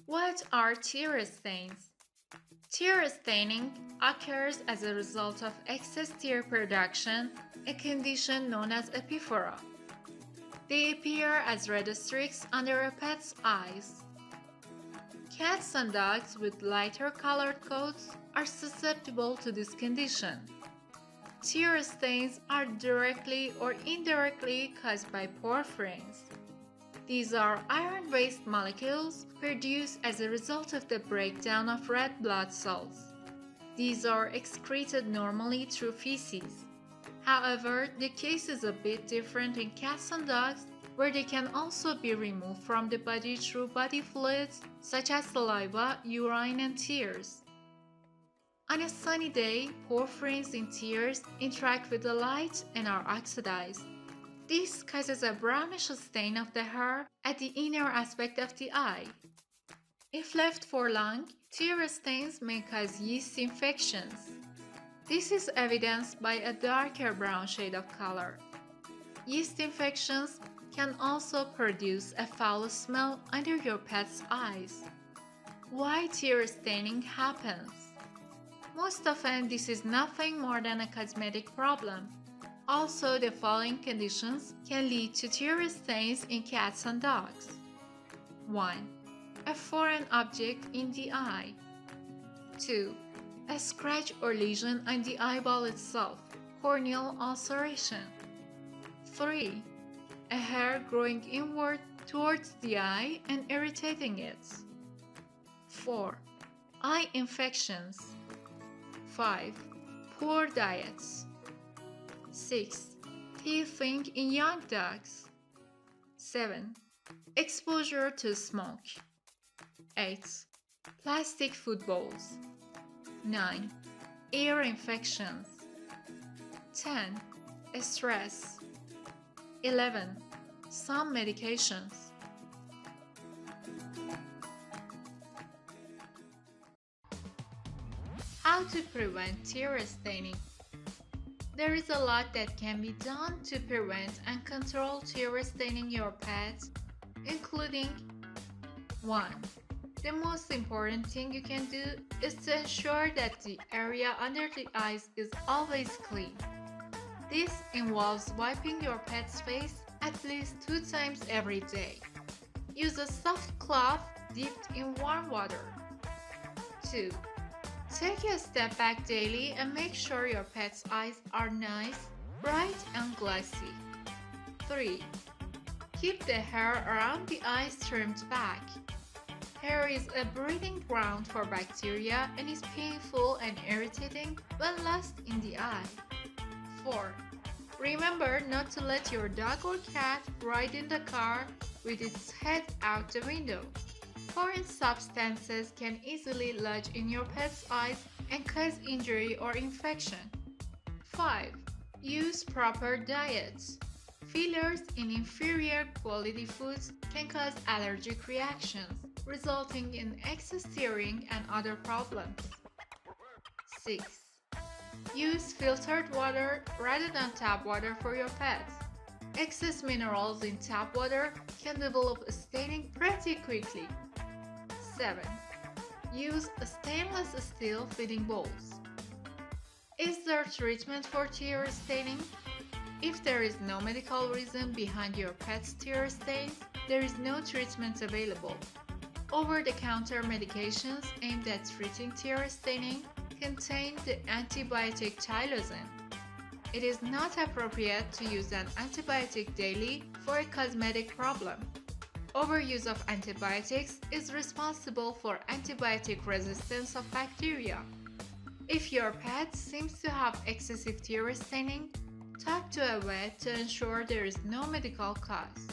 What are tear stains? Tear staining occurs as a result of excess tear production, a condition known as epiphora. They appear as red streaks under a pet's eyes. Cats and dogs with lighter colored coats are susceptible to this condition. Tear stains are directly or indirectly caused by porphyrins. These are iron-based molecules produced as a result of the breakdown of red blood cells. These are excreted normally through feces. However, the case is a bit different in cats and dogs, where they can also be removed from the body through body fluids such as saliva, urine, and tears. On a sunny day, porphyrins in tears interact with the light and are oxidized. This causes a brownish stain of the hair at the inner aspect of the eye. If left for long, tear stains may cause yeast infections. This is evidenced by a darker brown shade of color. Yeast infections can also produce a foul smell under your pet's eyes. Why tear staining happens? Most often, this is nothing more than a cosmetic problem. Also, the following conditions can lead to tear stains in cats and dogs. 1. A foreign object in the eye. 2. A scratch or lesion on the eyeball itself, corneal ulceration. 3. A hair growing inward towards the eye and irritating it. 4. Eye infections. 5. Poor diets. 6. Teething in young dogs. 7. Exposure to smoke. 8. Plastic food bowls. 9. Ear infections. 10. Stress. 11. Some medications. How to prevent tear staining? There is a lot that can be done to prevent and control tear staining your pets, including 1. The most important thing you can do is to ensure that the area under the eyes is always clean. This involves wiping your pet's face at least 2 times every day. Use a soft cloth dipped in warm water. 2. Take a step back daily and make sure your pet's eyes are nice, bright, and glossy. 3. Keep the hair around the eyes trimmed back. Hair is a breeding ground for bacteria and is painful and irritating when lost in the eye. 4. Remember not to let your dog or cat ride in the car with its head out the window. Foreign substances can easily lodge in your pet's eyes and cause injury or infection. 5. Use proper diets. Fillers in inferior quality foods can cause allergic reactions, resulting in excess tearing and other problems. 6. Use filtered water rather than tap water for your pets. Excess minerals in tap water can develop staining pretty quickly. 7. Use stainless steel feeding bowls. Is there treatment for tear staining? If there is no medical reason behind your pet's tear stains, there is no treatment available. Over-the-counter medications aimed at treating tear staining contain the antibiotic tylosin. It is not appropriate to use an antibiotic daily for a cosmetic problem. Overuse of antibiotics is responsible for antibiotic resistance of bacteria. If your pet seems to have excessive tear staining, talk to a vet to ensure there is no medical cause.